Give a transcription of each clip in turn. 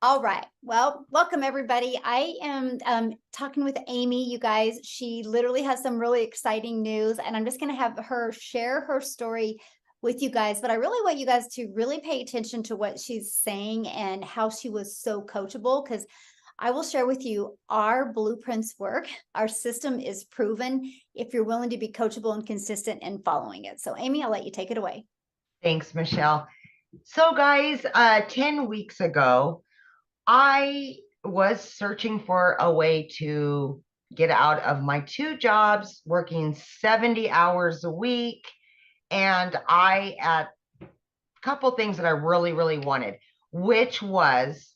All right. Well, welcome everybody. I am talking with Amy, you guys. She literally has some really exciting news, and I'm just going to have her share her story with you guys. But I really want you guys to really pay attention to what she's saying and how she was so coachable, because I will share with you our blueprints work. Our system is proven if you're willing to be coachable and consistent in following it. So Amy, I'll let you take it away. Thanks, Michelle. So guys, 10 weeks ago, I was searching for a way to get out of my 2 jobs, working 70 hours a week. And I had a couple things that I really wanted, which was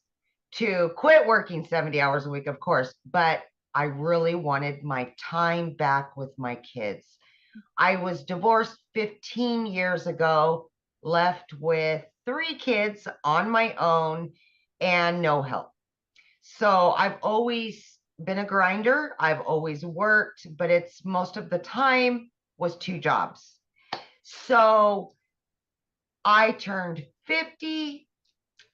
to quit working 70 hours a week, of course, but I really wanted my time back with my kids. I was divorced 15 years ago, left with 3 kids on my own and no help. So I've always been a grinder. I've always worked, but it's most of the time was 2 jobs. So I turned 50.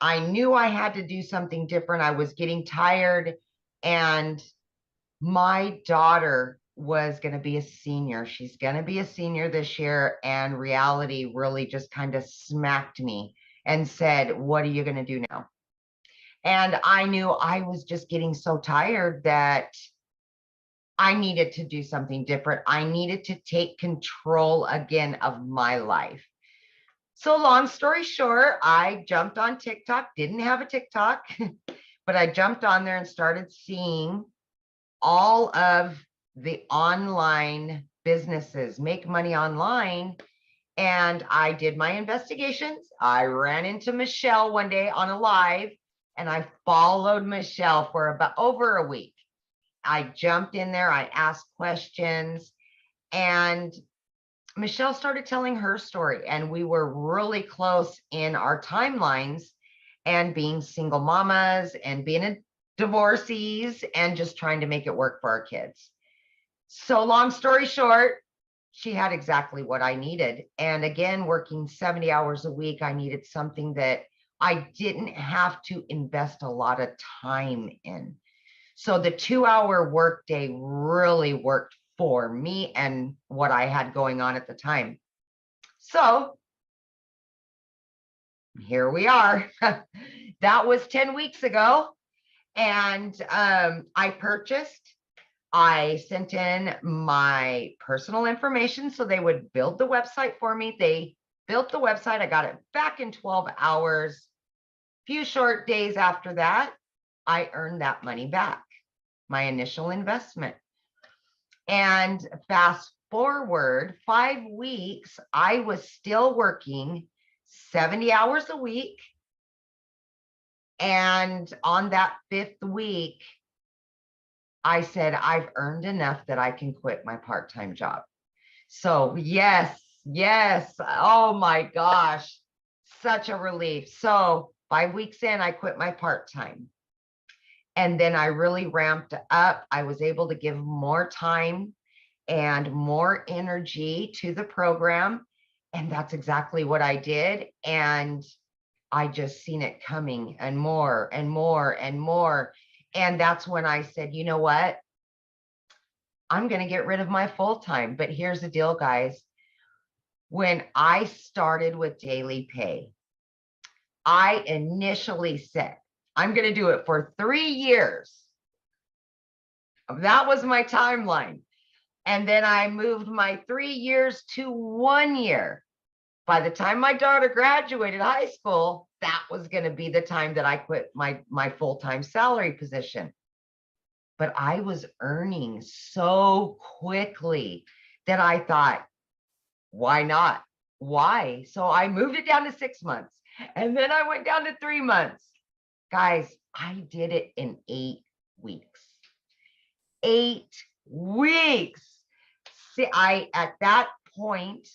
I knew I had to do something different. I was getting tired, and my daughter was going to be a senior. She's going to be a senior this year, and reality really just kind of smacked me and said, what are you going to do now? And I knew I was just getting so tired that I needed to do something different. I needed to take control again of my life. So long story short, I jumped on TikTok, didn't have a TikTok, but I jumped on there and started seeing all of the online businesses make money online. And I did my investigations. I ran into Michelle one day on a live, and I followed Michelle for about over a week. I jumped in there, I asked questions, and Michelle started telling her story, and we were really close in our timelines and being single mamas and being divorcees and just trying to make it work for our kids. So long story short, she had exactly what I needed. And again, working 70 hours a week, I needed something that I didn't have to invest a lot of time in. So the 2-hour workday really worked for me and what I had going on at the time. So here we are. That was 10 weeks ago. And I sent in my personal information so they would build the website for me. They built the website. I got it back in 12 hours. Few short days after that, I earned that money back, my initial investment. And fast forward 5 weeks, I was still working 70 hours a week. And on that 5th week, I said, I've earned enough that I can quit my part-time job. So yes. Oh my gosh, such a relief. So 5 weeks in, I quit my part-time. And then I really ramped up. I was able to give more time and more energy to the program. And that's exactly what I did. And I just seen it coming and more and more and more. And that's when I said, you know what? I'm going to get rid of my full-time. But here's the deal, guys. When I started with Daily Pay, I initially said, I'm going to do it for 3 years. That was my timeline. And then I moved my 3 years to 1 year. By the time my daughter graduated high school, that was going to be the time that I quit my full-time salary position. But I was earning so quickly that I thought, why not? Why? So I moved it down to 6 months, and then I went down to 3 months. Guys, I did it in 8 weeks. 8 weeks. See, at that point,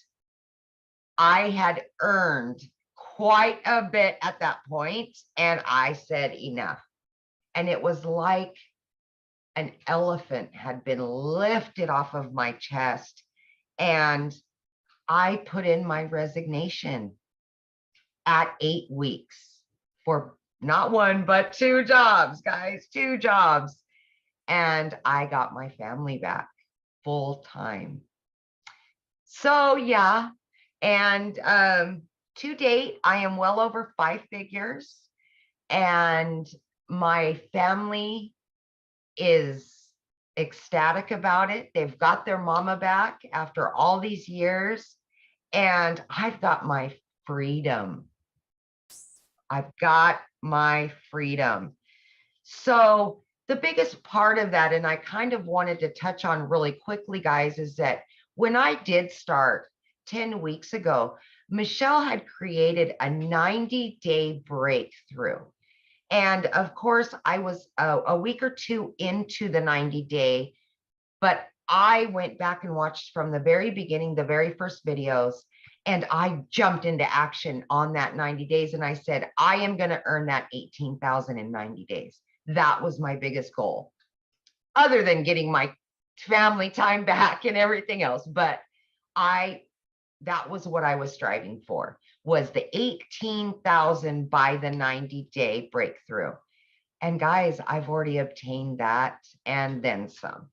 I had earned quite a bit at that point, and I said enough. And it was like an elephant had been lifted off of my chest, and I put in my resignation. at 8 weeks for not one, but 2 jobs, guys, 2 jobs. And I got my family back full time. So yeah, and to date, I am well over 5 figures, and my family is ecstatic about it. They've got their mama back after all these years, and I've got my freedom. I've got my freedom. So the biggest part of that, and I kind of wanted to touch on really quickly, guys, is that when I did start 10 weeks ago, Michelle had created a 90-day breakthrough. And of course, I was a week or 2 into the 90-day, but I went back and watched from the very beginning, the very first videos, and I jumped into action on that 90 days. And I said, I am going to earn that 18,000 in 90 days. That was my biggest goal, other than getting my family time back and everything else. But that was what I was striving for, was the 18,000 by the 90-day breakthrough. And guys, I've already obtained that and then some.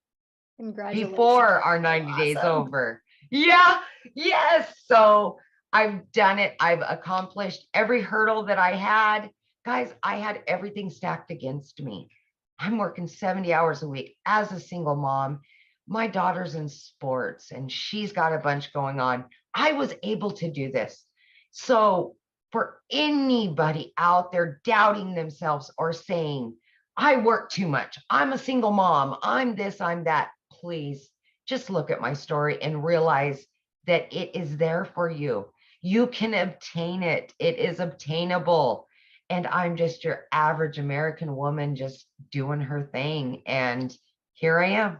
Congratulations. Before our 90 days over. Yeah, yes. So I've done it. I've accomplished every hurdle that I had. Guys, I had everything stacked against me. I'm working 70 hours a week as a single mom. My daughter's in sports and she's got a bunch going on. I was able to do this. So for anybody out there doubting themselves or saying, I work too much, I'm a single mom, I'm this, I'm that, please just look at my story and realize that it is there for you. You can obtain it. It is obtainable. And I'm just your average American woman just doing her thing. And here I am.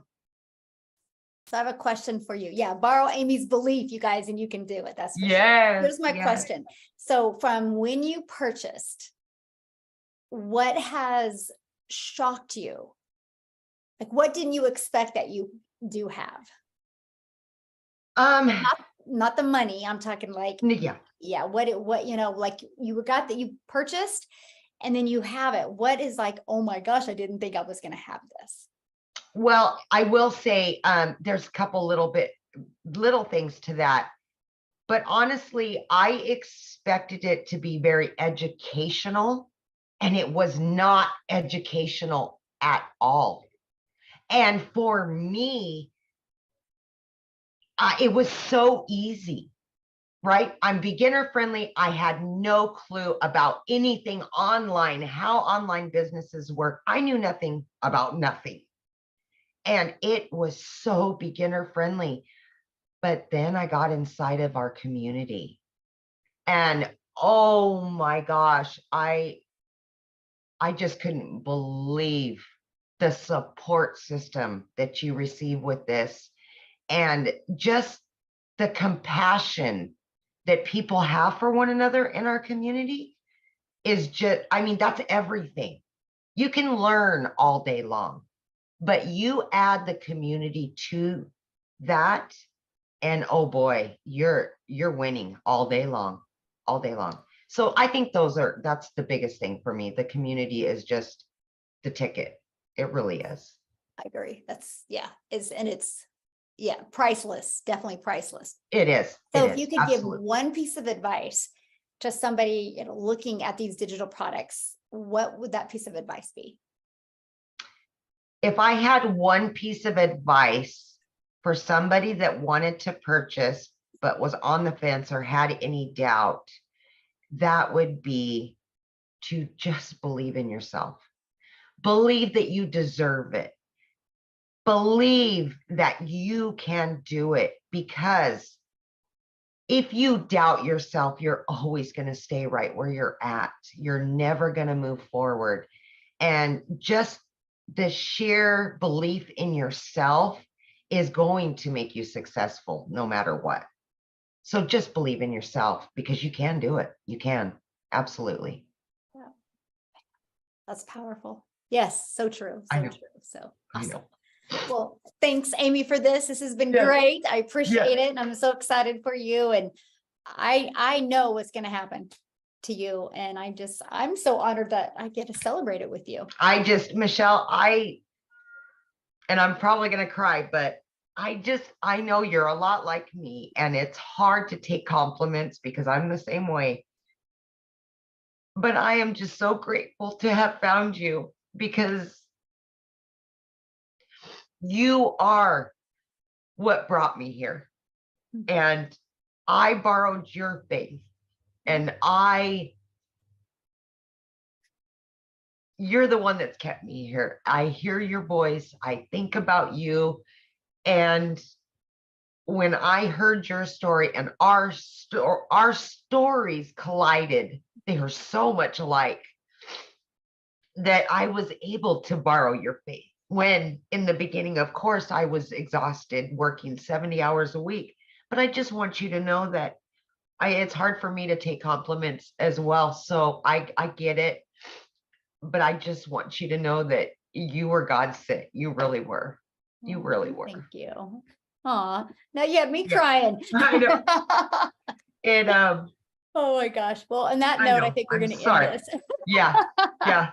So I have a question for you. Yeah, borrow Amy's belief, you guys, and you can do it. That's for sure. Yes. Here's my question. So from when you purchased, what has shocked you? Like, what didn't you expect that you do have? Not the money. I'm talking like, yeah. What, you know, like you got that you purchased and then you have it. What is like, oh my gosh, I didn't think I was going to have this. Well, I will say, there's a couple little things to that. But honestly, I expected it to be very educational, and it was not educational at all. And for me, it was so easy, right? I'm beginner friendly. I had no clue about anything online, how online businesses work. I knew nothing about nothing. And it was so beginner friendly. But then I got inside of our community and oh my gosh, I just couldn't believe the support system that you receive with this, and just the compassion that people have for one another in our community is just, I mean, that's everything. You can learn all day long, but you add the community to that, and oh boy, you're winning all day long, all day long. So I think that's the biggest thing for me. The community is just the ticket. It really is. I agree. That's, yeah, it's priceless, definitely priceless. It is. So if you could give one piece of advice to somebody, you know, looking at these digital products, what would that piece of advice be? If I had one piece of advice for somebody that wanted to purchase but was on the fence or had any doubt, that would be to just believe in yourself. Believe that you deserve it. Believe that you can do it, because if you doubt yourself, you're always going to stay right where you're at. You're never going to move forward. And just the sheer belief in yourself is going to make you successful no matter what. So just believe in yourself, because you can do it. You can. Absolutely. Yeah. That's powerful. Yes. So true. So true. So awesome. I know. Well, thanks, Amy, for this. This has been great. I appreciate it. And I'm so excited for you. And I know what's going to happen. to you. And I'm so honored that I get to celebrate it with you. Michelle, and I'm probably going to cry, but I know you're a lot like me, and it's hard to take compliments because I'm the same way. But I am just so grateful to have found you, because you are what brought me here. And I borrowed your faith, and you're the one that's kept me here. I hear your voice. I think about you. And when I heard your story and our stories collided, they are so much alike, that I was able to borrow your faith. When in the beginning, of course, I was exhausted working 70 hours a week, but I just want you to know that it's hard for me to take compliments as well. So I get it, but I just want you to know that you were God sent. You really were. You really were. Thank you. Aw, now you have me Yeah. crying. I know. And Oh my gosh. Well, on that I note, I know. think we're I'm going to end sorry. this. Yeah. Yeah.